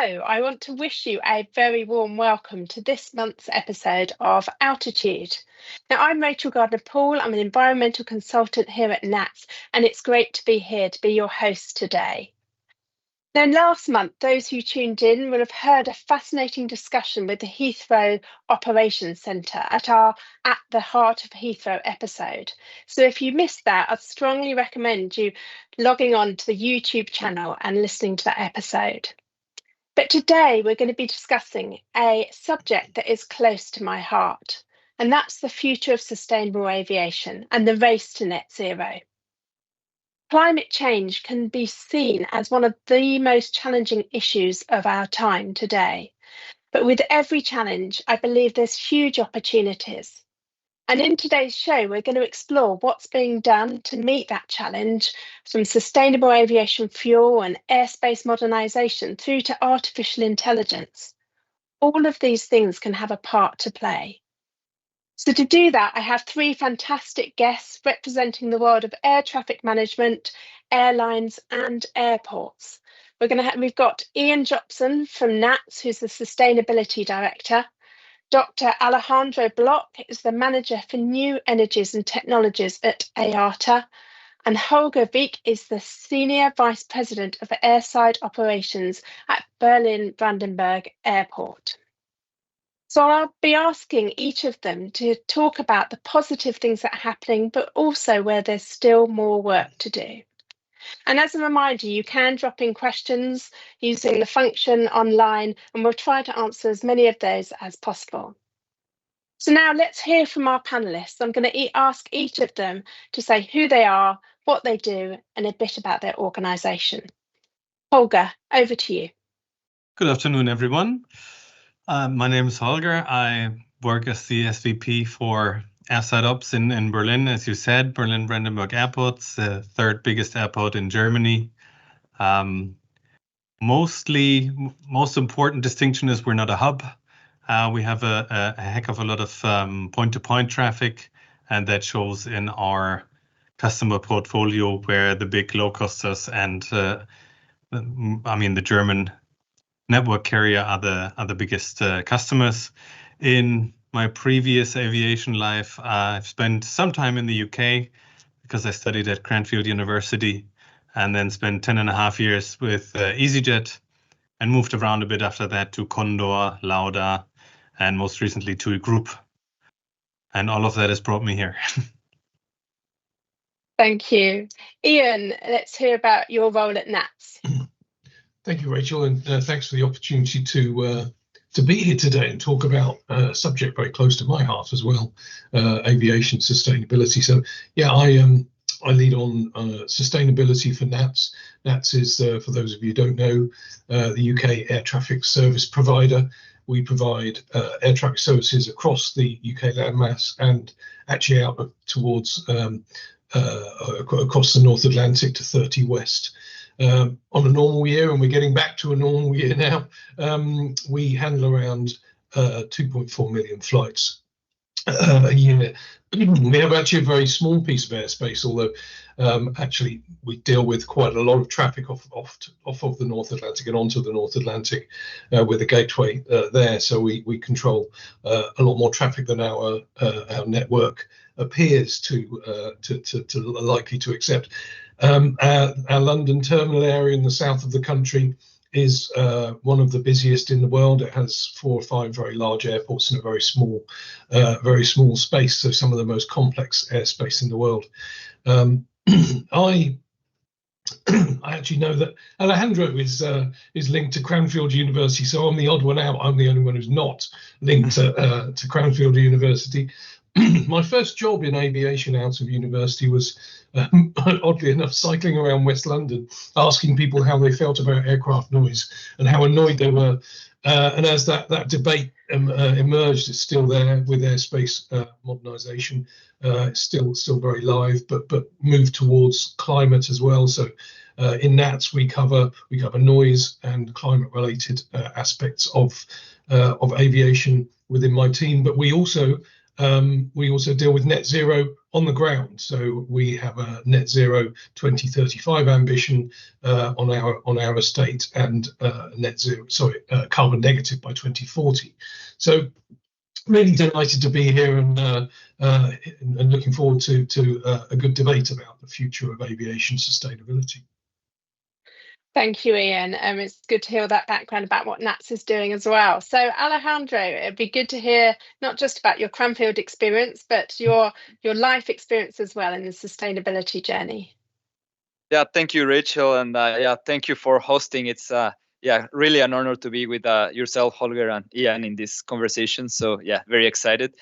I want to wish you a very warm welcome to this month's episode of Altitude. Now, I'm Rachel Gardner-Poole. I'm an environmental consultant here at NATS, and it's great to be here to be your host today. Now, last month, those who tuned in will have heard a fascinating discussion with the Heathrow Operations Centre at our At the Heart of Heathrow episode. So if you missed that, I'd strongly recommend you logging on to the YouTube channel and listening to that episode. But today we're going to be discussing a subject that is close to my heart, and that's the future of sustainable aviation and the race to net zero. Climate change can be seen as one of the most challenging issues of our time today. But with every challenge, I believe there's huge opportunities. And in today's show, we're going to explore what's being done to meet that challenge, from sustainable aviation fuel and airspace modernisation through to artificial intelligence. All of these things can have a part to play. So to do that, I have three fantastic guests representing the world of air traffic management, airlines and airports. We've got Ian Jobson from NATS, who's the Sustainability Director. Dr. Alejandro Bloch is the Manager for New Energies and Technologies at IATA, and Holger Wieck is the Senior Vice President of Airside Operations at Berlin-Brandenburg Airport. So I'll be asking each of them to talk about the positive things that are happening, but also where there's still more work to do. And as a reminder, you can drop in questions using the function online, and we'll try to answer as many of those as possible. So now let's hear from our panellists. I'm going to ask each of them to say who they are, what they do, and a bit about their organisation. Holger, over to you. Good afternoon, everyone. My name is Holger. I work as the SVP for Airside Ops in Berlin, as you said. Berlin-Brandenburg Airport's the third biggest airport in Germany. Most important distinction is we're not a hub. We have a heck of a lot of point-to-point traffic, and that shows in our customer portfolio, where the big low-costers and the German network carrier are the biggest customers. In my previous aviation life, I've spent some time in the UK because I studied at Cranfield University, and then spent 10.5 years with EasyJet, and moved around a bit after that to Condor, Lauda, and most recently to a group. And all of that has brought me here. Thank you. Ian, let's hear about your role at NATS. Thank you, Rachel, and thanks for the opportunity to be here today and talk about a subject very close to my heart as well, aviation sustainability. So, yeah, I lead on sustainability for NATS. NATS is, for those of you who don't know, the UK air traffic service provider. We provide air traffic services across the UK landmass and actually out towards across the North Atlantic to 30 West. On a normal year, and we're getting back to a normal year now, we handle around 2.4 million flights a year. We have actually a very small piece of airspace, although actually we deal with quite a lot of traffic off of the North Atlantic and onto the North Atlantic with a gateway there. So we control a lot more traffic than our network appears to likely to accept. Our London terminal area in the south of the country is one of the busiest in the world. It has 4 or 5 very large airports in a very small space. So some of the most complex airspace in the world. I actually know that Alejandro is linked to Cranfield University, so I'm the odd one out. I'm the only one who's not linked to Cranfield University. My first job in aviation out of university was, oddly enough, cycling around West London, asking people how they felt about aircraft noise and how annoyed they were. And as that debate emerged, it's still there with airspace modernisation. It's still very live, but moved towards climate as well. So in NATS we cover noise and climate-related aspects of aviation within my team, but we also we also deal with net zero on the ground. So we have a net zero 2035 ambition on our estate, and carbon negative by 2040. So really delighted to be here, and looking forward to a good debate about the future of aviation sustainability. Thank you, Ian. It's good to hear that background about what NATS is doing as well. So, Alejandro, it'd be good to hear not just about your Cranfield experience, but your life experience as well in the sustainability journey. Yeah, thank you, Rachel, and yeah, thank you for hosting. It's yeah, really an honor to be with yourself, Holger, and Ian in this conversation. So yeah, very excited.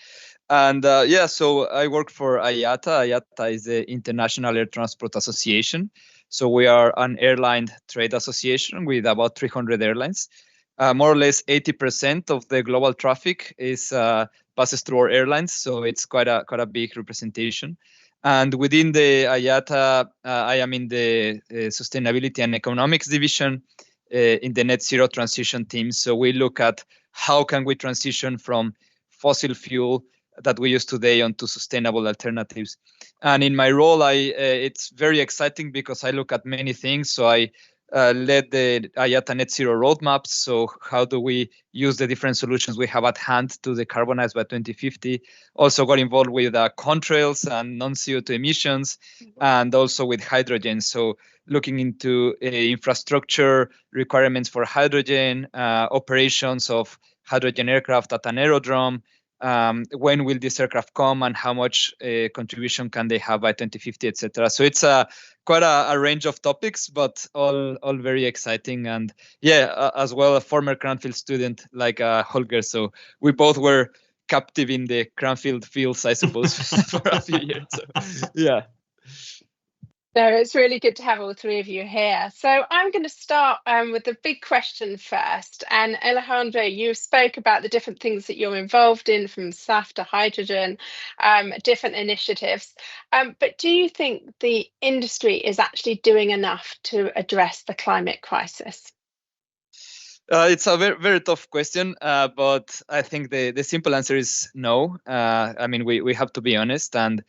And yeah, so I work for IATA. IATA is the International Air Transport Association. So we are an airline trade association with about 300 airlines. More or less 80% of the global traffic is passes through our airlines. So it's quite a big representation. And within the IATA, I am in the Sustainability and Economics division in the Net Zero transition team. So we look at how can we transition from fossil fuel that we use today onto sustainable alternatives. And in my role, it's very exciting because I look at many things. So I led the IATA Net Zero roadmaps. So how do we use the different solutions we have at hand to decarbonize by 2050? Also got involved with contrails and non-CO2 emissions, and also with hydrogen. So looking into infrastructure requirements for hydrogen, operations of hydrogen aircraft at an aerodrome. When will this aircraft come, and how much contribution can they have by 2050, etc. So it's quite a range of topics, but all very exciting. And yeah, as well, a former Cranfield student like Holger. So we both were captive in the Cranfield fields, I suppose, for a few years. So, yeah. No, it's really good to have all three of you here. So I'm going to start with the big question first. And Alejandro, you spoke about the different things that you're involved in, from SAF to hydrogen, different initiatives. But do you think the industry is actually doing enough to address the climate crisis? It's a very, very tough question, but I think the simple answer is no. I mean, we have to be honest, and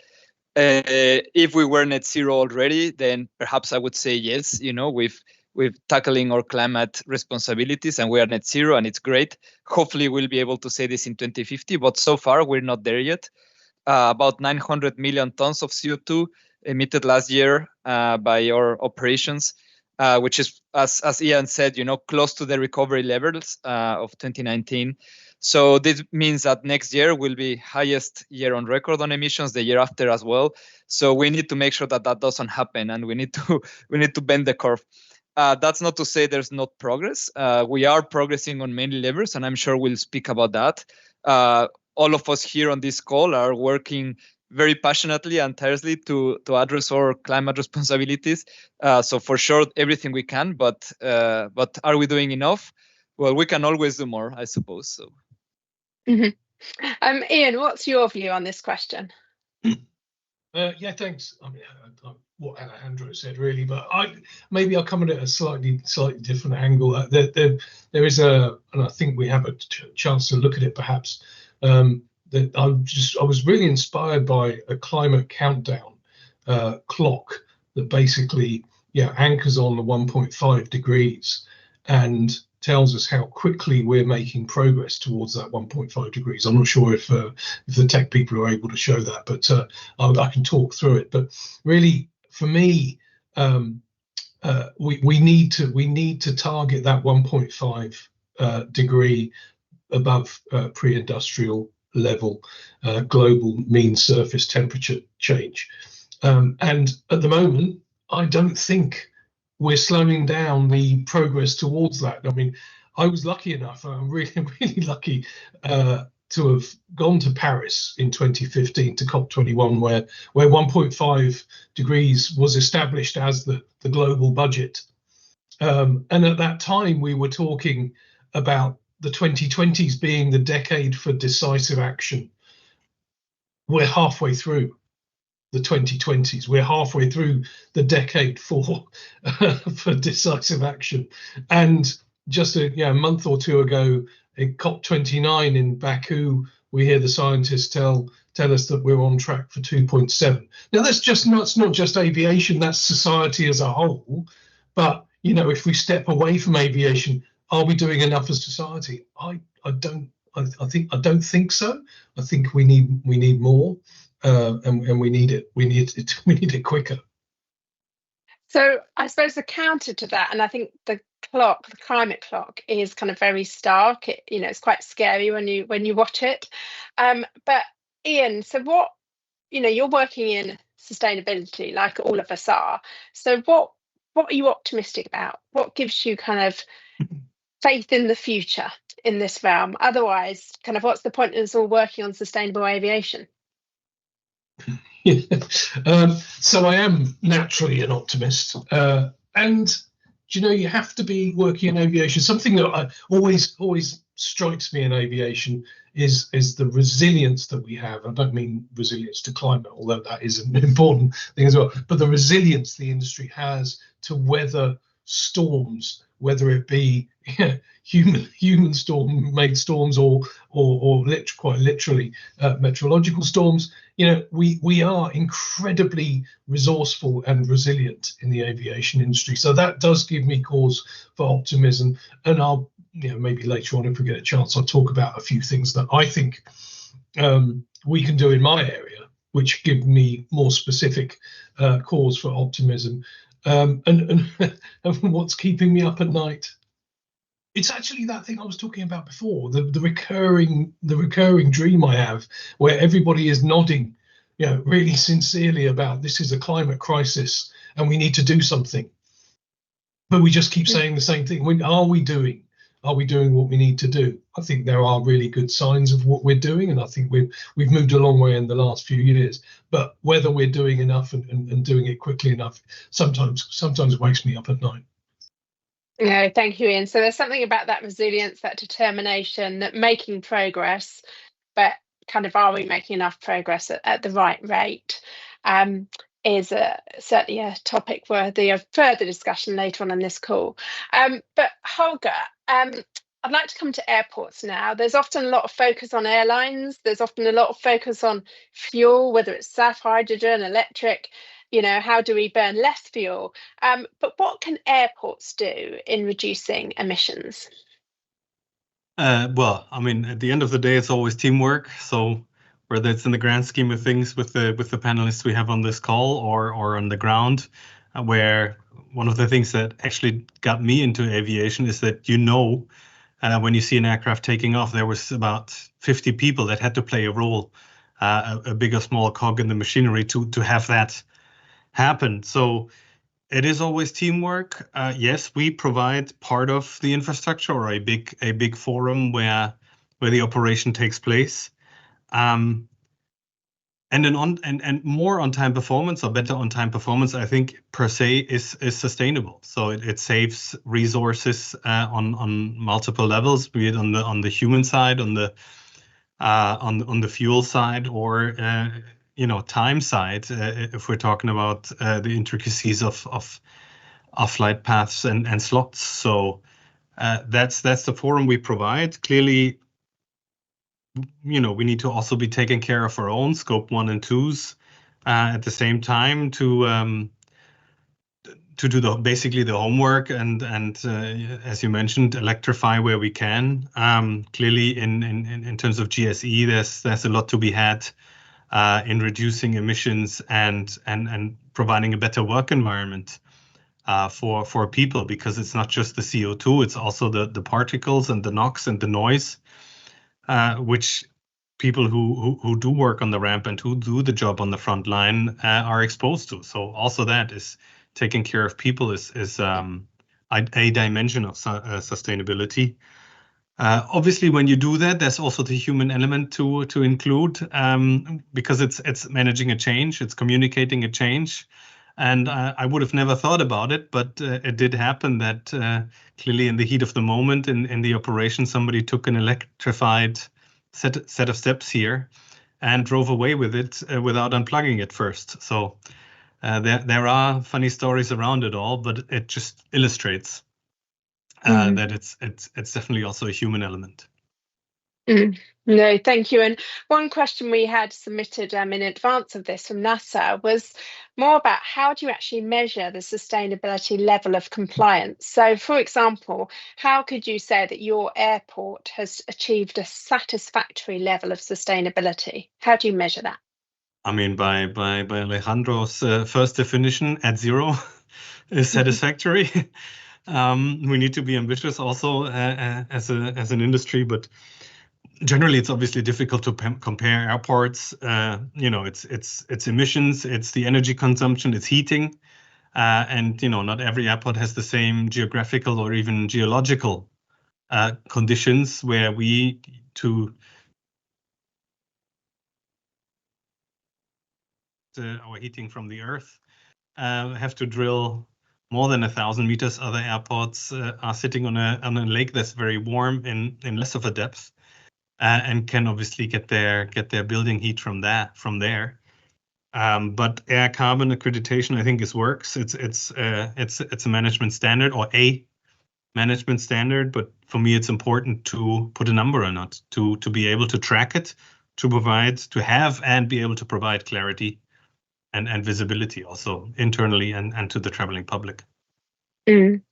if we were net zero already, then perhaps I would say yes. You know, we've tackling our climate responsibilities, and we are net zero, and it's great. Hopefully, we'll be able to say this in 2050, but so far we're not there yet. About 900 million tons of CO2 emitted last year by our operations, which is, as Ian said, you know, close to the recovery levels of 2019. So this means that next year will be highest year on record on emissions, the year after as well. So we need to make sure that that doesn't happen, and we need to bend the curve. That's not to say there's not progress. We are progressing on many levels, and I'm sure we'll speak about that. All of us here on this call are working very passionately and tirelessly to address our climate responsibilities. So for sure, everything we can, but are we doing enough? Well, we can always do more, I suppose. So. Mm-hmm. Ian, what's your view on this question? Yeah, thanks. I mean, what Alejandro said really, but I'll come at it a slightly different angle. There is and I think we have a chance to look at it perhaps. That I was really inspired by a climate countdown clock that basically anchors on the 1.5 degrees and tells us how quickly we're making progress towards that 1.5 degrees. I'm not sure if the tech people are able to show that, but I can talk through it. But really, for me, we need to target that 1.5 degree above pre-industrial level global mean surface temperature change. And at the moment, I don't think we're slowing down the progress towards that. I mean, I was lucky enough, I'm really lucky to have gone to Paris in 2015 to COP21, where 1.5 degrees was established as the global budget. And at that time, we were talking about the 2020s being the decade for decisive action. We're halfway through the 2020s. We're halfway through the decade for decisive action. And just a month or two ago, in COP29 in Baku, we hear the scientists tell us that we're on track for 2.7. Now that's not just aviation, that's society as a whole. But if we step away from aviation, are we doing enough as society? I don't think so. I think we need more, and we need it. We need it quicker. So I suppose the counter to that, and I think the climate clock, is kind of very stark. It's quite scary when you watch it. But Ian, so what, you're working in sustainability like all of us are. So what are you optimistic about? What gives you kind of faith in the future in this realm? Otherwise, kind of what's the point of us all working on sustainable aviation? So I am naturally an optimist, and you have to be working in aviation. Something that always strikes me in aviation is the resilience that we have. I don't mean resilience to climate, although that is an important thing as well, but the resilience the industry has to weather storms, whether it be human storm-made storms or quite literally meteorological storms. We are incredibly resourceful and resilient in the aviation industry. So that does give me cause for optimism. And I'll, maybe later on, if we get a chance, I'll talk about a few things that I think we can do in my area, which give me more specific cause for optimism. And what's keeping me up at night? It's actually that thing I was talking about before, the recurring dream I have, where everybody is nodding, really sincerely about this is a climate crisis and we need to do something. But we just keep saying the same thing. Are we doing what we need to do? I think there are really good signs of what we're doing, and I think we've moved a long way in the last few years. But whether we're doing enough and doing it quickly enough sometimes wakes me up at night. No, thank you, Ian. So there's something about that resilience, that determination, that making progress, but kind of, are we making enough progress at the right rate? Is certainly a topic worthy of further discussion later on in this call. But Holger, I'd like to come to airports now. There's often a lot of focus on airlines. There's often a lot of focus on fuel, whether it's SAF, hydrogen, electric. How do we burn less fuel? But what can airports do in reducing emissions? Well, I mean, at the end of the day, it's always teamwork. So whether it's in the grand scheme of things with the panelists we have on this call or on the ground, where one of the things that actually got me into aviation is that, when you see an aircraft taking off, there was about 50 people that had to play a role, a big or small cog in the machinery to have that happen. So it is always teamwork. Yes, we provide part of the infrastructure or a big forum where the operation takes place. And more on-time performance or better on-time performance, I think per se is sustainable. So it saves resources on multiple levels, be it on the human side, on the fuel side, or time side, if we're talking about the intricacies of flight paths and slots. So that's the forum we provide. Clearly, we need to also be taking care of our own scope 1 and 2s at the same time to do basically the homework and as you mentioned, electrify where we can. Clearly, in terms of GSE, there's a lot to be had in reducing emissions and providing a better work environment for people, because it's not just the CO2, it's also the particles and the NOx and the noise, which people who do work on the ramp and who do the job on the front line are exposed to. So also that is taking care of people is a dimension of sustainability. Obviously, when you do that, there's also the human element to include, because it's managing a change, it's communicating a change. And I would have never thought about it, but it did happen that clearly in the heat of the moment in the operation, somebody took an electrified set of steps here and drove away with it without unplugging it first. So there are funny stories around it all, but it just illustrates that it's definitely also a human element. No, thank you. And one question we had submitted in advance of this from NASA was more about how do you actually measure the sustainability level of compliance? So, for example, how could you say that your airport has achieved a satisfactory level of sustainability? How do you measure that? I mean, by Alejandro's first definition, at zero is satisfactory. We need to be ambitious also as an industry, but generally it's obviously difficult to compare airports. It's emissions, it's the energy consumption, it's heating, and not every airport has the same geographical or even geological conditions where we our heating from the earth have to drill more than 1,000 meters. Other airports are sitting on a lake that's very warm in less of a depth, and can obviously get their building heat from there. But air carbon accreditation, I think, works. It's a management standard, or a management standard. But for me, it's important to put a number on it, to be able to track it, to have and be able to provide clarity and visibility also internally and to the traveling public.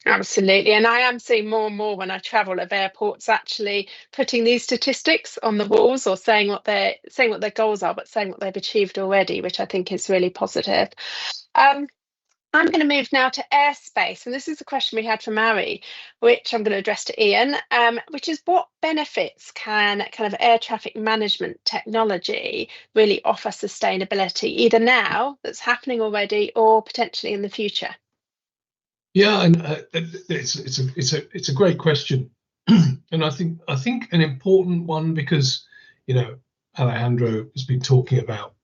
Absolutely. And I am seeing more and more when I travel of airports actually putting these statistics on the walls, or saying what their goals are, but saying what they've achieved already, which I think is really positive. I'm going to move now to airspace, and this is a question we had from Ari, which I'm going to address to Ian, which is what benefits can kind of air traffic management technology really offer sustainability, either now, that's happening already, or potentially in the future? Yeah, and it's a great question, and I think an important one, because Alejandro has been talking about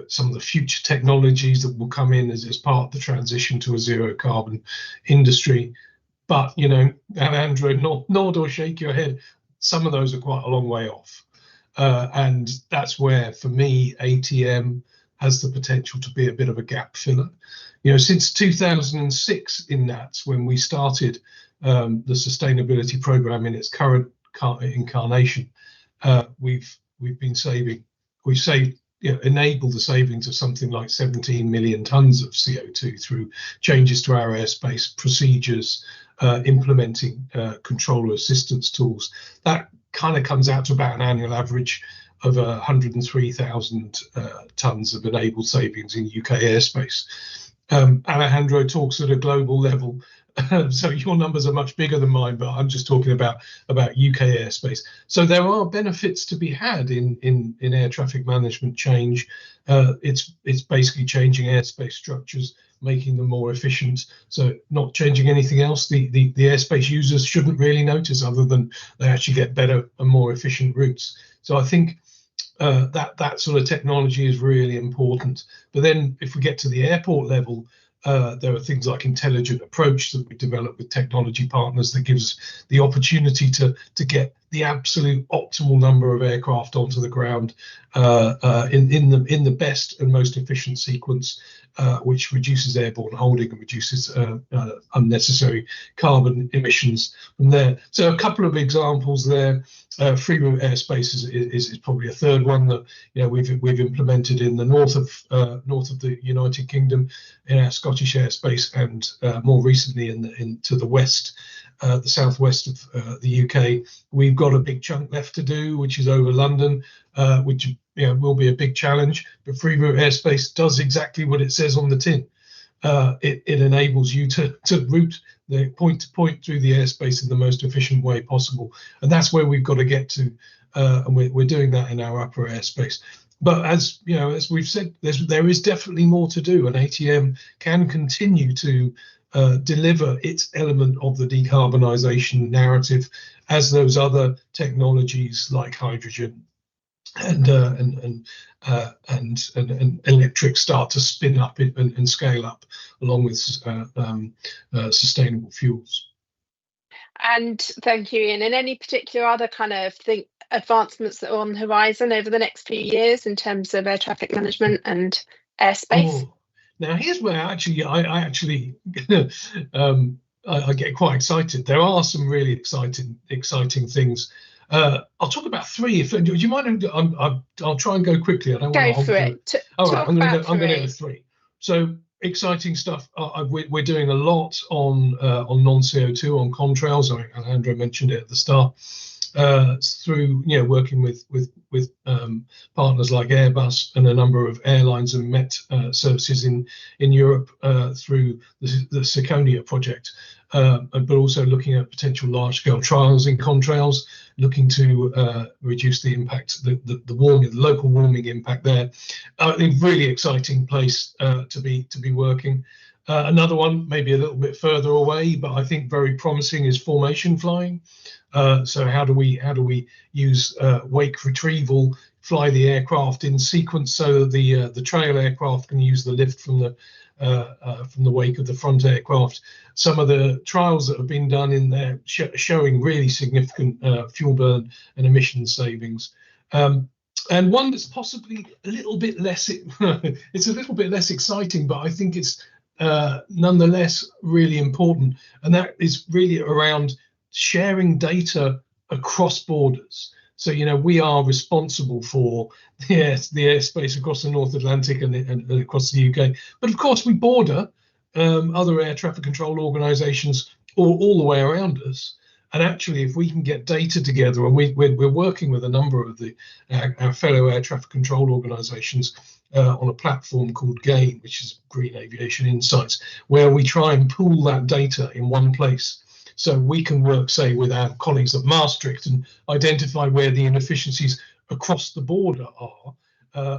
some of the future technologies that will come in as part of the transition to a zero carbon industry. But Alejandro, nod or shake your head, some of those are quite a long way off, and that's where, for me, ATM has the potential to be a bit of a gap filler. Since 2006 in NATS, when we started the sustainability program in its current incarnation, we've enabled the savings of something like 17 million tons of CO2 through changes to our airspace procedures, implementing controller assistance tools. That kind of comes out to about an annual average of 103,000 tons of enabled savings in UK airspace. Alejandro talks at a global level, so your numbers are much bigger than mine, but I'm just talking about UK airspace. So there are benefits to be had in air traffic management change. It's basically changing airspace structures, making them more efficient. So not changing anything else. The airspace users shouldn't really notice, other than they actually get better and more efficient routes. So I think that sort of technology is really important. But then if we get to the airport level, there are things like intelligent approach that we develop with technology partners that gives the opportunity to get the absolute optimal number of aircraft onto the ground in the best and most efficient sequence, which reduces airborne holding and reduces unnecessary carbon emissions from there. So a couple of examples there. Free route airspace is probably a third one that we've implemented in the north of the United Kingdom, in our Scottish airspace, and more recently to the west, the southwest of the UK. We've got a big chunk left to do, which is over London, which will be a big challenge. But free route airspace does exactly what it says on the tin. It enables you to route the point to point through the airspace in the most efficient way possible, and that's where we've got to get to, and we're doing that in our upper airspace. But as we've said, there is definitely more to do, and ATM can continue to deliver its element of the decarbonisation narrative as those other technologies like hydrogen and electric start to spin up and scale up, along with sustainable fuels. And thank you, Ian. And any particular other kind of advancements that are on the horizon over the next few years in terms of air traffic management and airspace? Oh, now here's where I get quite excited. There are some really exciting things. I'll talk about three. Do you mind? I'll try and go quickly. I don't want to Go for it. All right, I'm going to go to three. So exciting stuff. We're doing a lot on non-CO2 on contrails. I mean, Alejandro mentioned it at the start. Through working with partners like Airbus and a number of airlines and Met services in Europe through the Seconia project, but also looking at potential large-scale trials in contrails, looking to reduce the impact, the local warming impact there. Really exciting place to be working. Another one, maybe a little bit further away, but I think very promising, is formation flying. So how do we use wake retrieval, fly the aircraft in sequence so that the trail aircraft can use the lift from the wake of the front aircraft. Some of the trials that have been done in there showing really significant fuel burn and emission savings. And one that's possibly a little bit less, it's a little bit less exciting, but I think it's nonetheless really important. And that is really around sharing data across borders. So, we are responsible for the airspace across the North Atlantic and across the UK. But of course, we border other air traffic control organisations all the way around us. And actually, if we can get data together, and we're working with a number of our fellow air traffic control organisations on a platform called GAIN, which is Green Aviation Insights, where we try and pool that data in one place. So we can work, say, with our colleagues at Maastricht and identify where the inefficiencies across the border are,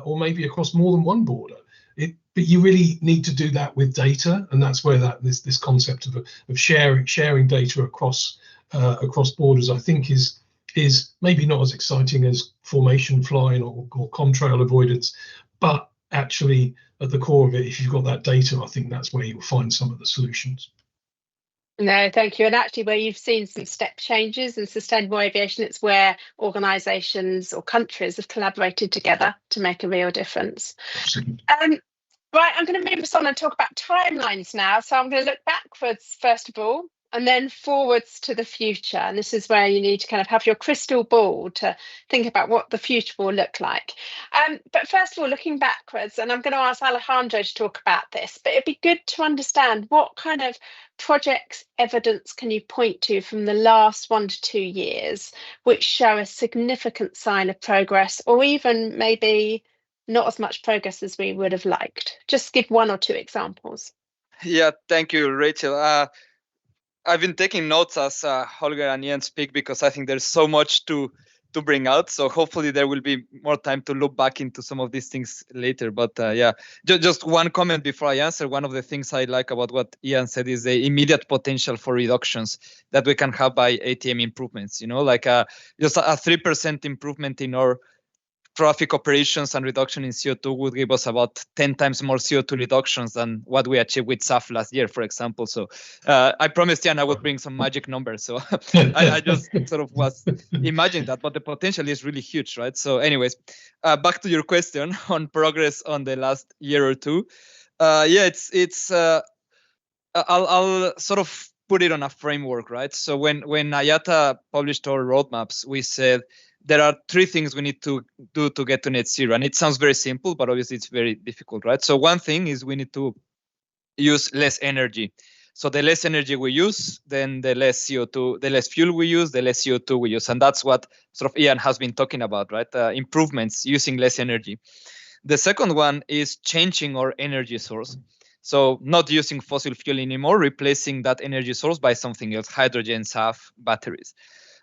or maybe across more than one border. But you really need to do that with data, and that's where this concept of sharing data across borders, I think, is maybe not as exciting as formation flying or contrail avoidance, but actually at the core of it, if you've got that data, I think that's where you'll find some of the solutions. No, thank you. And actually, where you've seen some step changes in sustainable aviation, it's where organisations or countries have collaborated together to make a real difference. Absolutely. Right, I'm going to move us on and talk about timelines now. So I'm going to look backwards, first of all, and then forwards to the future. And this is where you need to kind of have your crystal ball to think about what the future will look like. But first of all, looking backwards, and I'm going to ask Alejandro to talk about this, but it'd be good to understand what kind of projects evidence can you point to from the last 1 to 2 years which show a significant sign of progress, or even maybe not as much progress as we would have liked? Just give 1 or 2 examples. Yeah, thank you, Rachel. I've been taking notes as Holger and Ian speak, because I think there's so much to bring out. So hopefully there will be more time to look back into some of these things later. But yeah, just one comment before I answer. One of the things I like about what Ian said is the immediate potential for reductions that we can have by ATM improvements. Like just a 3% improvement in our traffic operations and reduction in CO2 would give us about 10 times more CO2 reductions than what we achieved with SAF last year, for example. So I promised Ian I would bring some magic numbers. So I just sort of was imagining that, but the potential is really huge, right? So anyways, back to your question on progress on the last year or two. Yeah, I'll sort of put it on a framework, right? So when IATA published our roadmaps, we said there are 3 things we need to do to get to net zero. And it sounds very simple, but obviously it's very difficult, right? So one thing is we need to use less energy. So the less energy we use, then the less CO2, the less fuel we use, the less CO2 we use. And that's what sort of Ian has been talking about, right? Improvements using less energy. The second one is changing our energy source. So not using fossil fuel anymore, replacing that energy source by something else, hydrogen, SAF, batteries.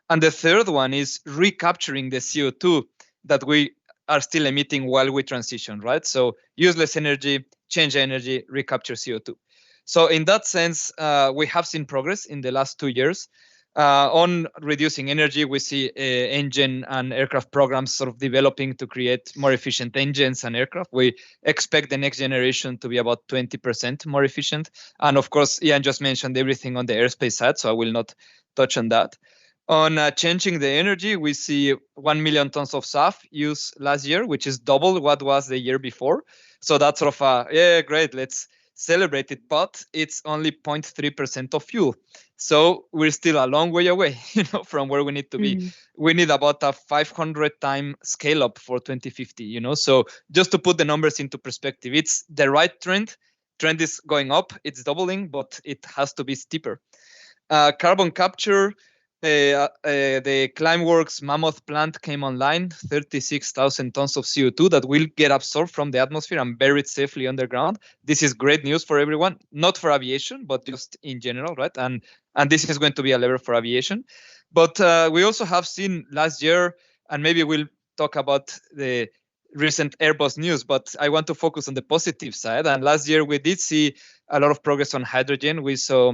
And the third one is recapturing the CO2 that we are still emitting while we transition, right? So use less energy, change energy, recapture CO2. So in that sense, we have seen progress in the last 2 years. On reducing energy, we see engine and aircraft programs sort of developing to create more efficient engines and aircraft. We expect the next generation to be about 20% more efficient. And of course, Ian just mentioned everything on the airspace side, so I will not touch on that. On changing the energy, we see 1 million tons of SAF used last year, which is double what was the year before. So that's sort of yeah, great. Let's celebrated, but it's only 0.3% of fuel. So we're still a long way away, from where we need to be. We need about a 500-time scale up for 2050, So just to put the numbers into perspective, it's the right trend. Trend is going up, it's doubling, but it has to be steeper. Carbon capture, the Climeworks Mammoth plant came online, 36,000 tons of CO2 that will get absorbed from the atmosphere and buried safely underground. This is great news for everyone, not for aviation, but just in general, right? And this is going to be a lever for aviation. But we also have seen last year, and maybe we'll talk about the recent Airbus news, but I want to focus on the positive side. And last year we did see a lot of progress on hydrogen. We saw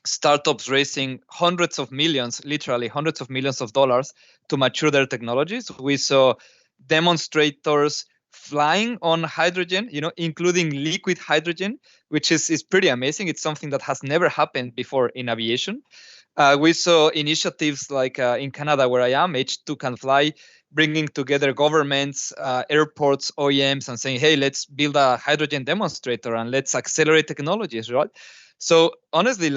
startups raising hundreds of millions, literally hundreds of millions of dollars to mature their technologies. We saw demonstrators flying on hydrogen, including liquid hydrogen, which is pretty amazing. It's something that has never happened before in aviation. We saw initiatives like in Canada, where I am, H2 Can Fly, bringing together governments, airports, OEMs, and saying, hey, let's build a hydrogen demonstrator and let's accelerate technologies, right? So honestly,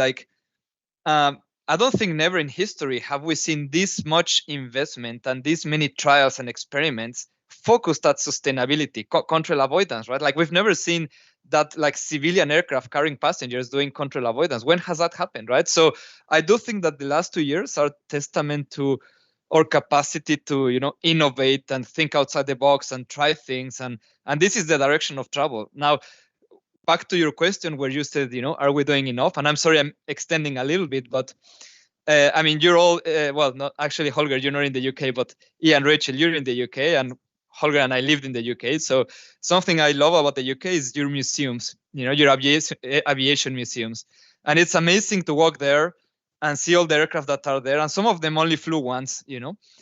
I don't think never in history have we seen this much investment and this many trials and experiments focused at sustainability, control avoidance, right? We've never seen that civilian aircraft carrying passengers doing control avoidance. When has that happened, right? So I do think that the last 2 years are testament to our capacity to, innovate and think outside the box and try things. And this is the direction of travel. Now, back to your question where you said, are we doing enough? And I'm sorry, I'm extending a little bit, but you're all, well, not actually, Holger, you're not in the UK, but Ian, Rachel, you're in the UK, and Holger and I lived in the UK. So something I love about the UK is your museums, your aviation museums. And it's amazing to walk there and see all the aircraft that are there. And some of them only flew once,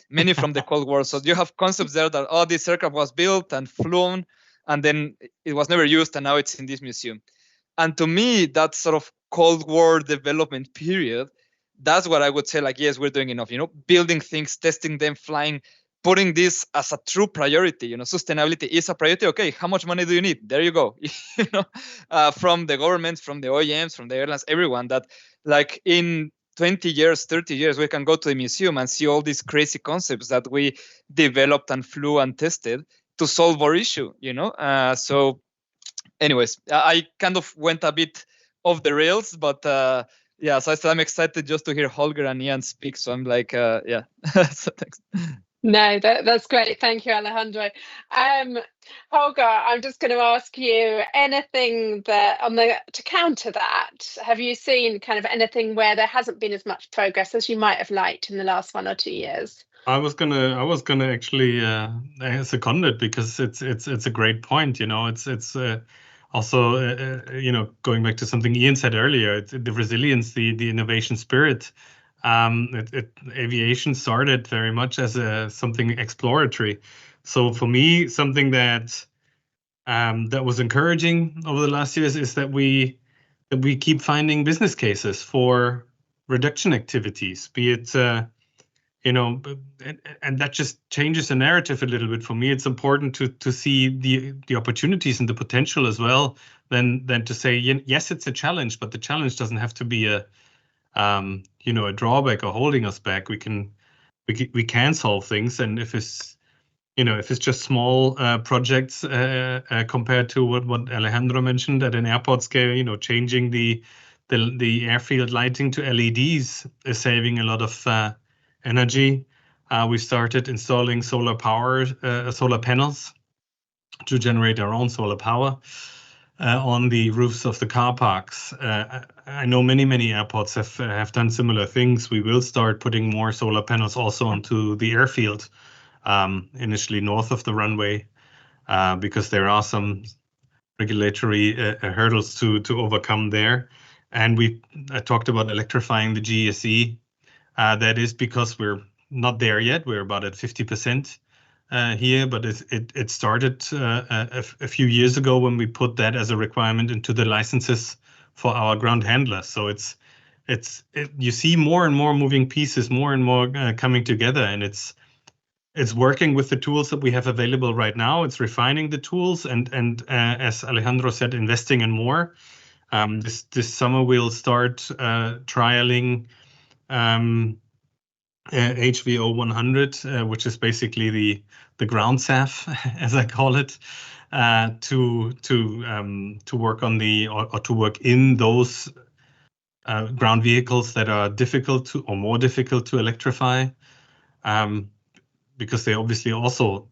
many from the Cold War. So you have concepts there that, this aircraft was built and flown, and then it was never used, and now it's in this museum. And to me, that sort of Cold War development period, that's what I would say, yes, we're doing enough, building things, testing them, flying, putting this as a true priority. Sustainability is a priority. Okay, how much money do you need? There you go. From the governments, from the OEMs, from the airlines, everyone, that in 20 years, 30 years, we can go to the museum and see all these crazy concepts that we developed and flew and tested to solve our issue, So anyways, I kind of went a bit off the rails, but so I said I'm excited just to hear Holger and Ian speak. So I'm yeah. So thanks. No, that's great. Thank you, Alejandro. Holger, I'm just going to ask you anything to counter that. Have you seen kind of anything where there hasn't been as much progress as you might have liked in the last 1 or 2 years? I was gonna actually second it, because it's a great point. It's also going back to something Ian said earlier. It's the resilience, the innovation spirit. Aviation started very much as something exploratory. So for me, something that was encouraging over the last years is that we keep finding business cases for reduction activities, be it and that just changes the narrative a little bit. For me, it's important to see the opportunities and the potential as well, than to say, yes, it's a challenge, but the challenge doesn't have to be a drawback or holding us back. We can solve things, and if it's just small projects compared to what Alejandro mentioned at an airport scale, changing the airfield lighting to LEDs is saving a lot of energy. We started installing solar panels to generate our own solar power on the roofs of the car parks. I know many airports have done similar things. We will start putting more solar panels also onto the airfield, initially north of the runway, because there are some regulatory hurdles to overcome there. And I talked about electrifying the GSE. That is because we're not there yet. We're about at 50% here, but it started a few years ago when we put that as a requirement into the licenses for our ground handlers. So you see more and more moving pieces, more and more coming together, and it's it's working with the tools that we have available right now. It's refining the tools and as Alejandro said, investing in more. This summer we'll start trialing HVO 100, which is basically the ground SAF, as I call it, to work on or to work in those ground vehicles that are difficult to or more difficult to electrify, because they obviously also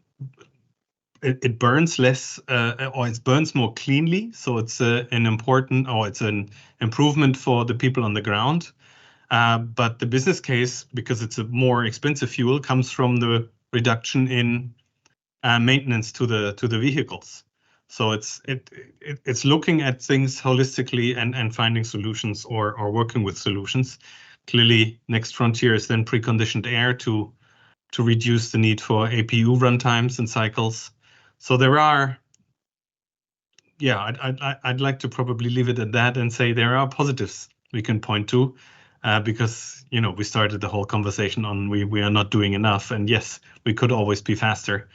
it burns less or it burns more cleanly. So it's an important it's an improvement for the people on the ground. But the business case, because it's a more expensive fuel, comes from the reduction in maintenance to the vehicles. So it's looking at things holistically and finding solutions or working with solutions. Clearly, next frontier is then preconditioned air to reduce the need for APU runtimes and cycles. So there are, I'd like to probably leave it at that and say there are positives we can point to, because we started the whole conversation on we are not doing enough, and yes, we could always be faster,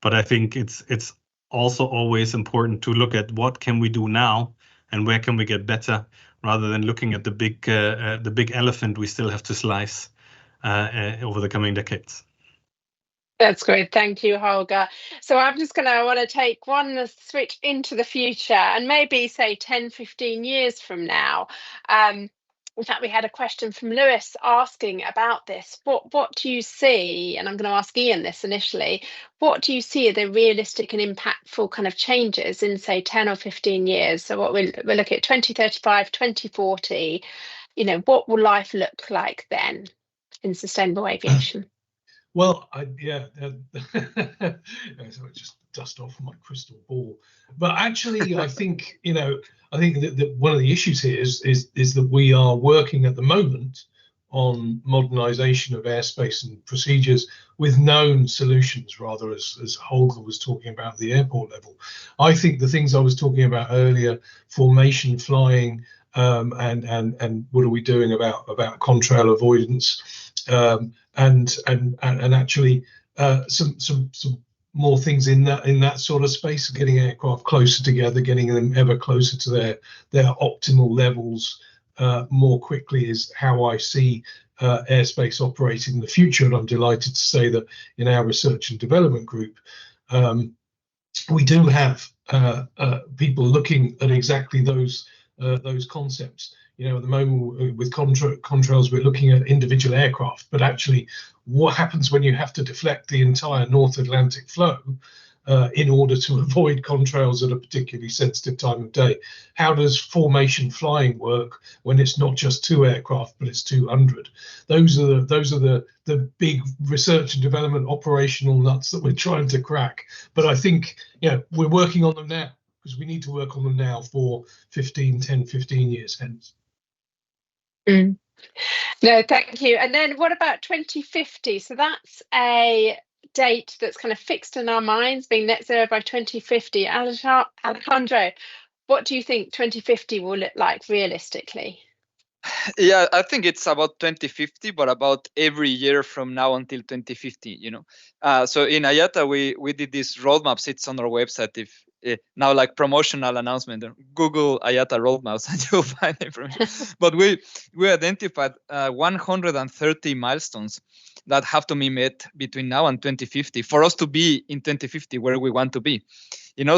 but I think it's also always important to look at what can we do now and where can we get better, rather than looking at the big elephant we still have to slice over the coming decades. That's great. Thank you, Holger. So I want to take one switch into the future and maybe say 10, 15 years from now. In fact, we had a question from Lewis asking about this. What do you see? And I'm going to ask Ian this initially. What do you see are the realistic and impactful kind of changes in, say, 10 or 15 years? So what we're looking at 2035, 2040, what will life look like then in sustainable aviation? Well, so just dust off my crystal ball. But actually, I think that one of the issues here is that we are working at the moment on modernization of airspace and procedures with known solutions, rather as Holger was talking about at the airport level. I think the things I was talking about earlier, formation flying, and what are we doing about contrail avoidance, and actually some more things in that sort of space, getting aircraft closer together, getting them ever closer to their optimal levels more quickly, is how I see airspace operating in the future. And I'm delighted to say that in our research and development group, we do have people looking at exactly those concepts. At the moment with contrails, we're looking at individual aircraft, but actually what happens when you have to deflect the entire North Atlantic flow in order to avoid contrails at a particularly sensitive time of day? How does formation flying work when it's not just 2 aircraft, but it's 200? Those are the big research and development operational nuts that we're trying to crack. But I think we're working on them now, because we need to work on them now for 10, 15 years hence. No, thank you. And then what about 2050? So that's a date that's kind of fixed in our minds, being net zero by 2050. Alejandro, what do you think 2050 will look like realistically? Yeah, I think it's about 2050, but about every year from now until 2050. So in IATA we did these roadmaps. It's on our website. If now, like promotional announcement, Google IATA roadmaps and you'll find information. But we identified 130 milestones that have to be met between now and 2050 for us to be in 2050 where we want to be.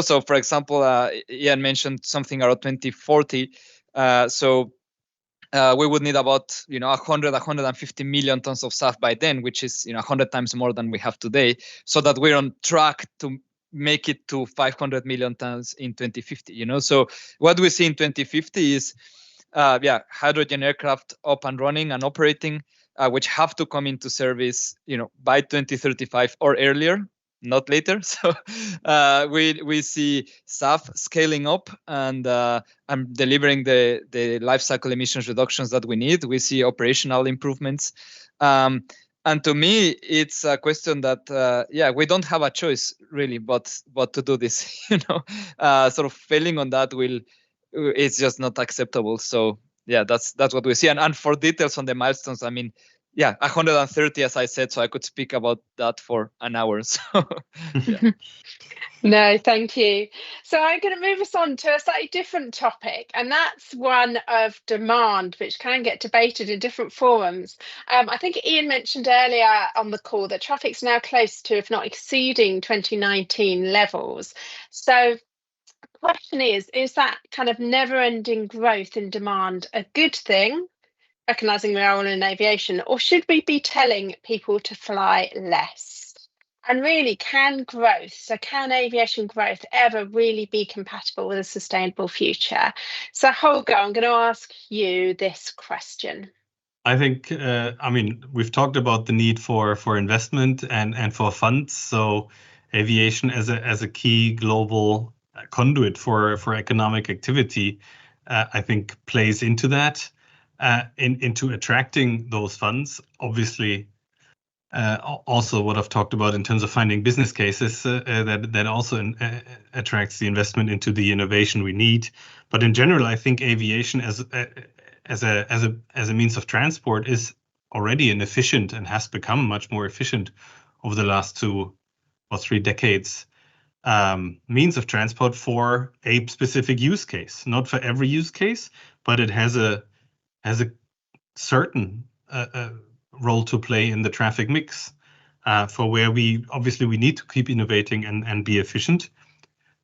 So for example, Ian mentioned something around 2040. We would need about 150 million tons of SAF by then, which is 100 times more than we have today, so that we're on track to make it to 500 million tons in 2050. So what we see in 2050 is hydrogen aircraft up and running and operating, which have to come into service by 2035 or earlier, not later. So we see SAF scaling up and delivering the life cycle emissions reductions that we need. We see operational improvements. And to me, it's a question that, we don't have a choice really, but to do this, sort of failing on that it's just not acceptable. So yeah, that's what we see. And for details on the milestones, I mean, yeah, 130, as I said, so I could speak about that for an hour. So yeah. No, thank you. So I'm going to move us on to a slightly different topic, and that's one of demand, which can get debated in different forums. I think Ian mentioned earlier on the call that traffic's now close to, if not exceeding, 2019 levels. So the question is that kind of never-ending growth in demand a good thing, recognizing we're all in aviation, or should we be telling people to fly less? And really, can aviation growth ever really be compatible with a sustainable future? So, Holger, I'm going to ask you this question. I think, I mean, we've talked about the need for investment and for funds. So aviation as a key global conduit for economic activity, I think plays into that, into attracting those funds. Obviously, also what I've talked about in terms of finding business cases that also attracts the investment into the innovation we need. But in general, I think aviation as a means of transport is already an efficient and has become much more efficient over the last 2 or 3 decades means of transport for a specific use case, not for every use case, but it has a certain role to play in the traffic mix for where we need to keep innovating and be efficient.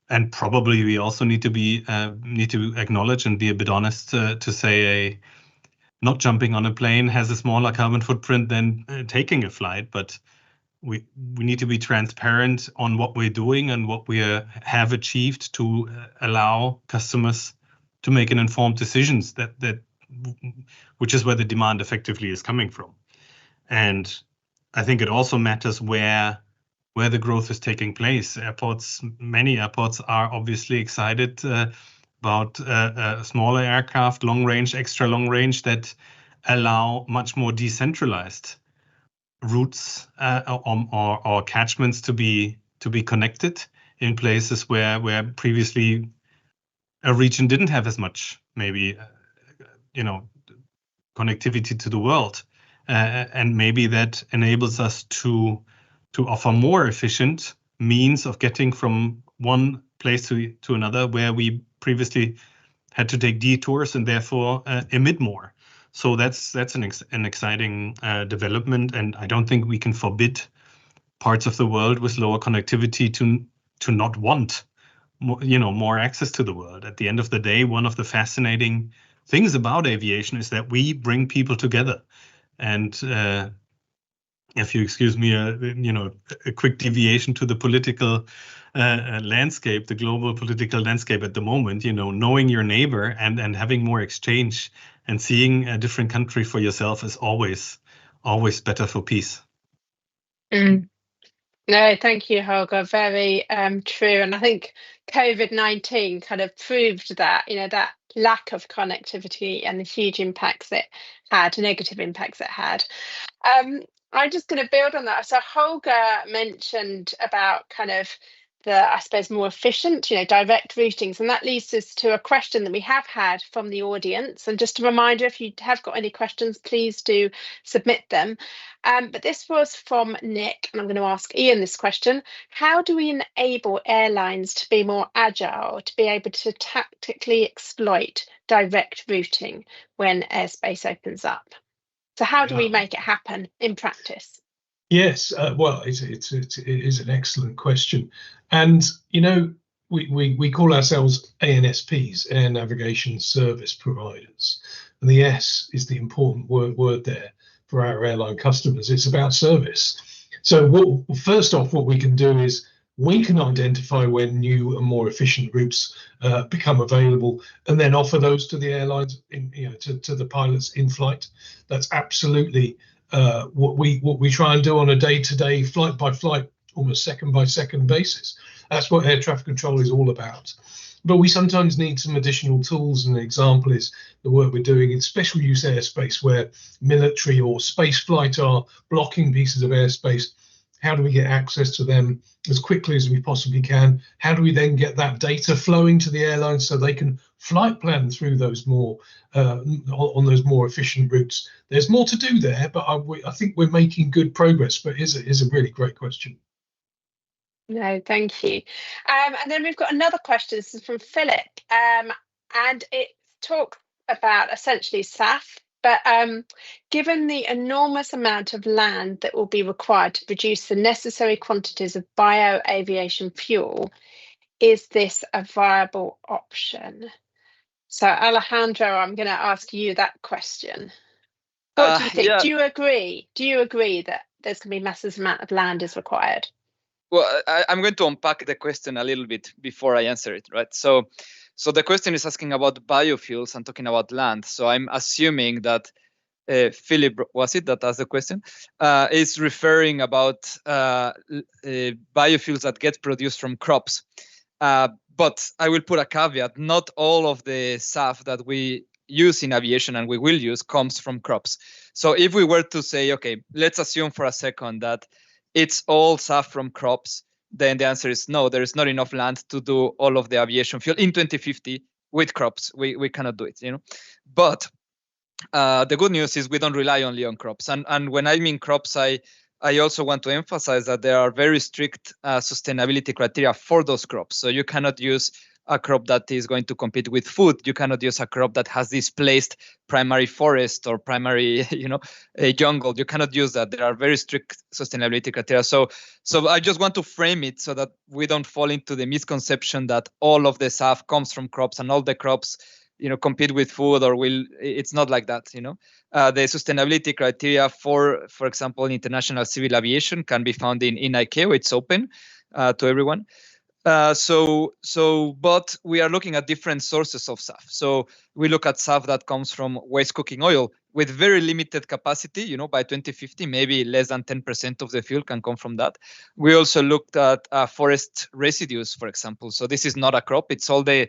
And probably we also need to acknowledge and be a bit honest to say not jumping on a plane has a smaller carbon footprint than taking a flight, but we need to be transparent on what we're doing and what we have achieved to allow customers to make an informed decisions that which is where the demand effectively is coming from. And I think it also matters where the growth is taking place. Many airports are obviously excited about smaller aircraft, long range, extra long range that allow much more decentralized routes or catchments to be connected in places where previously a region didn't have as much maybe connectivity to the world, and maybe that enables us to offer more efficient means of getting from one place to another where we previously had to take detours and therefore emit more. So that's an exciting development, and I don't think we can forbid parts of the world with lower connectivity to not want more access to the world. At the end of the day, one of the fascinating things about aviation is that we bring people together. And if you excuse me, a quick deviation to the political landscape, the global political landscape at the moment, knowing your neighbor and having more exchange and seeing a different country for yourself is always better for peace. No, thank you, Holger. Very true. And I think COVID-19 kind of proved that, that lack of connectivity and the huge impacts it had, negative impacts it had. I'm just going to build on that. So Holger mentioned about kind of I suppose, more efficient, direct routings. And that leads us to a question that we have had from the audience. And just a reminder, if you have got any questions, please do submit them. But this was from Nick, and I'm going to ask Ian this question. How do we enable airlines to be more agile, to be able to tactically exploit direct routing when airspace opens up? So how do we make it happen in practice? Yes, well, it is an excellent question. And, we call ourselves ANSPs, Air Navigation Service Providers. And the S is the important word there for our airline customers. It's about service. So first off, what we can do is we can identify when new and more efficient routes become available and then offer those to the airlines, to the pilots in flight. That's absolutely what we try and do on a day-to-day, flight by flight, almost second by second basis. That's what air traffic control is all about. But we sometimes need some additional tools, and an example is the work we're doing in special use airspace where military or space flight are blocking pieces of airspace. How do we get access to them as quickly as we possibly can? How do we then get that data flowing to the airlines so they can flight plan through those more on those more efficient routes. There's more to do there, but I think we're making good progress. But it is a really great question. No, thank you. And then we've got another question. This is from Philip, and it talks about essentially SAF. But given the enormous amount of land that will be required to produce the necessary quantities of bio-aviation fuel, is this a viable option? So, Alejandro, I'm going to ask you that question. What do you think? Yeah. Do you agree? Do you agree that there's going to be massive amount of land is required? Well, I'm going to unpack the question a little bit before I answer it, right? So the question is asking about biofuels and talking about land. So I'm assuming that Philip, was it that asked the question, is referring about biofuels that get produced from crops. But I will put a caveat: not all of the SAF that we use in aviation and we will use comes from crops. So if we were to say, okay, let's assume for a second that it's all SAF from crops, then the answer is no, there is not enough land to do all of the aviation fuel in 2050 with crops. We cannot do it, you know. But the good news is we don't rely only on crops. And when I mean crops, I also want to emphasize that there are very strict sustainability criteria for those crops. So you cannot use a crop that is going to compete with food. You cannot use a crop that has displaced primary forest or primary, a jungle. You cannot use that. There are very strict sustainability criteria. So I just want to frame it so that we don't fall into the misconception that all of the SAF comes from crops and all the crops, compete with food or will. It's not like that. The sustainability criteria for example, international civil aviation can be found in ICAO. It's open to everyone. But we are looking at different sources of SAF. So we look at SAF that comes from waste cooking oil with very limited capacity. By 2050, maybe less than 10% of the fuel can come from that. We also looked at forest residues, for example. So this is not a crop. It's all the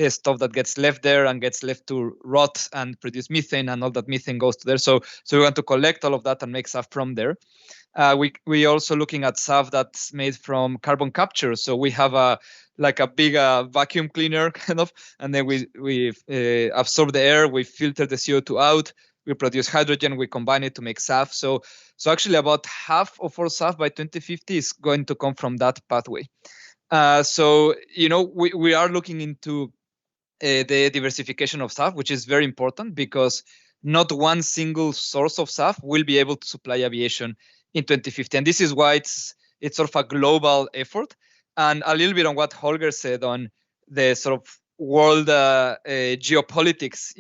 stuff that gets left there and gets left to rot and produce methane, and all that methane goes to there. So we want to collect all of that and make SAF from there. We also looking at SAF that's made from carbon capture. So we have a big vacuum cleaner kind of, and then we absorb the air, we filter the CO2 out, we produce hydrogen, we combine it to make SAF. So actually about half of our SAF by 2050 is going to come from that pathway. We are looking into the diversification of SAF, which is very important because not one single source of SAF will be able to supply aviation in 2050. And this is why it's sort of a global effort. And a little bit on what Holger said on the sort of world geopolitics,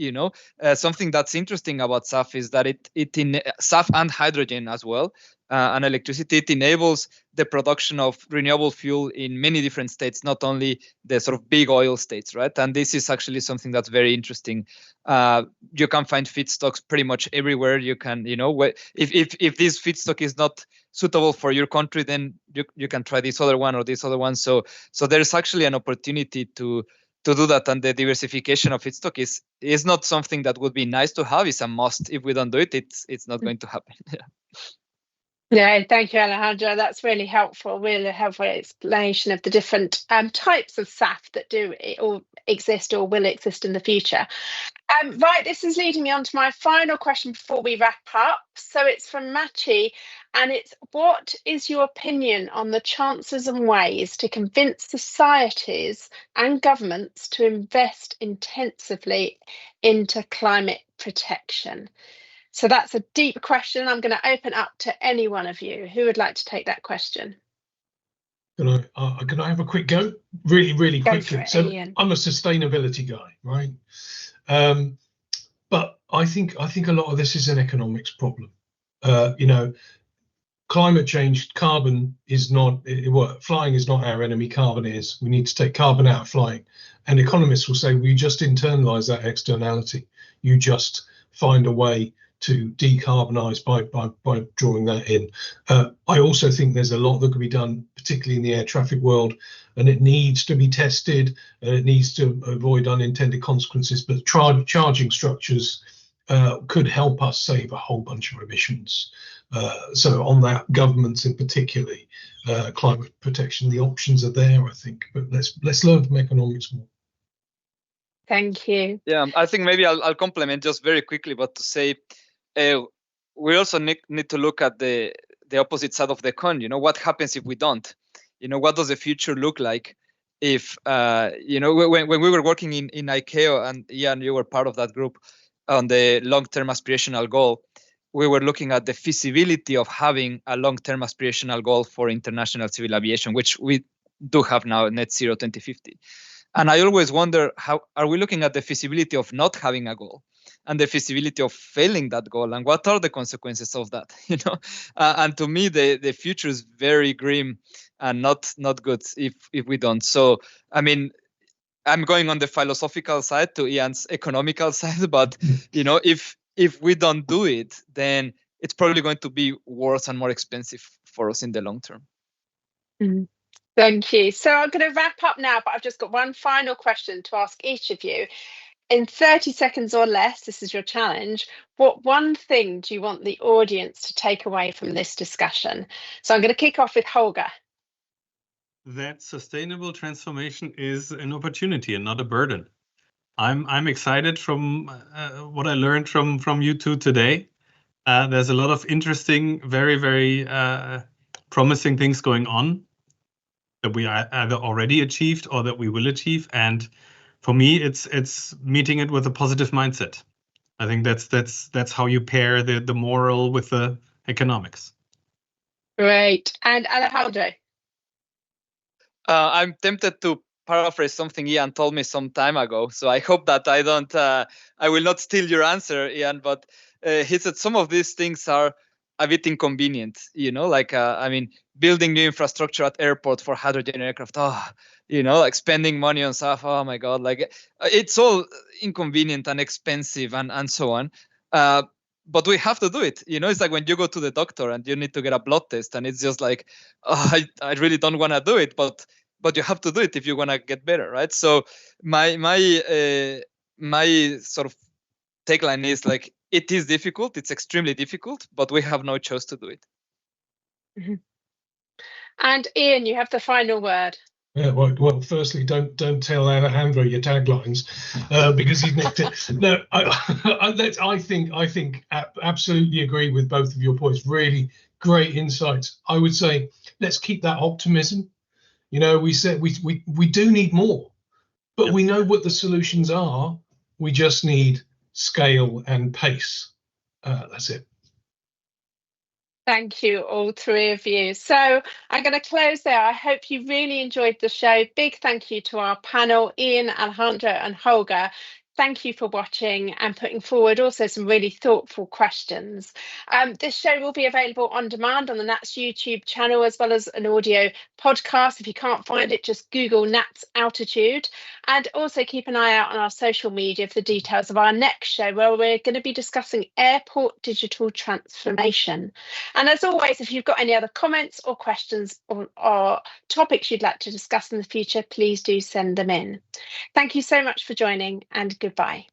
something that's interesting about SAF is that it in SAF and hydrogen as well, and electricity, it enables the production of renewable fuel in many different states, not only the sort of big oil states, right? And this is actually something that's very interesting. You can find feedstocks pretty much everywhere. You can, if this feedstock is not suitable for your country, then you can try this other one or this other one. So there's actually an opportunity to do that, and the diversification of feedstock is not something that would be nice to have. It's a must. If we don't do it, it's not going to happen. Yeah, thank you, Alejandro. That's really helpful explanation of the different types of SAF that do or exist or will exist in the future. Right, this is leading me on to my final question before we wrap up. So it's from Machi, and it's: what is your opinion on the chances and ways to convince societies and governments to invest intensively into climate protection? So that's a deep question. I'm going to open up to any one of you. Who would like to take that question? Can I have a quick go? Really quickly. It, so Ian. I'm a sustainability guy, right? But I think a lot of this is an economics problem. Climate change, carbon is not, flying is not our enemy, carbon is. We need to take carbon out of flying. And economists will say, we just internalize that externality. You just find a way to decarbonize by drawing that in. I also think there's a lot that could be done, particularly in the air traffic world, and it needs to be tested, and it needs to avoid unintended consequences. But charging structures could help us save a whole bunch of emissions. So on that, governments in particular, climate protection, the options are there, I think. But let's learn from economics more. Thank you. Yeah, I think maybe I'll complement just very quickly, but to say we also need to look at the opposite side of the coin. What happens if we don't? What does the future look like if when we were working in ICAO, and Ian, you were part of that group on the long-term aspirational goal, we were looking at the feasibility of having a long-term aspirational goal for international civil aviation, which we do have now, net zero 2050. And I always wonder, how are we looking at the feasibility of not having a goal and the feasibility of failing that goal, and what are the consequences of that? And to me, the future is very grim and not good if we don't. So I mean, I'm going on the philosophical side to Ian's economical side, but if we don't do it, then it's probably going to be worse and more expensive for us in the long term. Mm. Thank you. So I'm going to wrap up now, but I've just got one final question to ask each of you. In 30 seconds or less, this is your challenge. What one thing do you want the audience to take away from this discussion? So I'm going to kick off with Holger. That sustainable transformation is an opportunity and not a burden. I'm excited from what I learned from you two today. There's a lot of interesting, very, very promising things going on that we either already achieved or that we will achieve. And for me, it's meeting it with a positive mindset. I think that's how you pair the moral with the economics. Great. And Alejandro? I'm tempted to paraphrase something Ian told me some time ago, so I hope that I will not steal your answer, Ian. But he said some of these things are a bit inconvenient. Like I mean, building new infrastructure at airport for hydrogen aircraft. Like spending money on stuff. Oh my God, like it's all inconvenient and expensive and so on. But we have to do it. It's like when you go to the doctor and you need to get a blood test, and it's just like, oh, I really don't want to do it, but you have to do it if you want to get better, right? So my sort of tagline is like, it is difficult, it's extremely difficult, but we have no choice to do it. Mm-hmm. And Ian, you have the final word. Yeah, well, firstly, don't tell Alejandro your taglines because he's nicked it. No, I think absolutely agree with both of your points. Really great insights. I would say let's keep that optimism. We said we do need more, but we know what the solutions are. We just need scale and pace. That's it. Thank you, all three of you. So I'm going to close there. I hope you really enjoyed the show. Big thank you to our panel, Ian, Alejandro and Holger. Thank you for watching and putting forward also some really thoughtful questions. This show will be available on demand on the NATS YouTube channel, as well as an audio podcast. If you can't find it, just Google NATS Altitude. And also keep an eye out on our social media for the details of our next show, where we're going to be discussing airport digital transformation. And as always, if you've got any other comments or questions or topics you'd like to discuss in the future, please do send them in. Thank you so much for joining, and goodbye.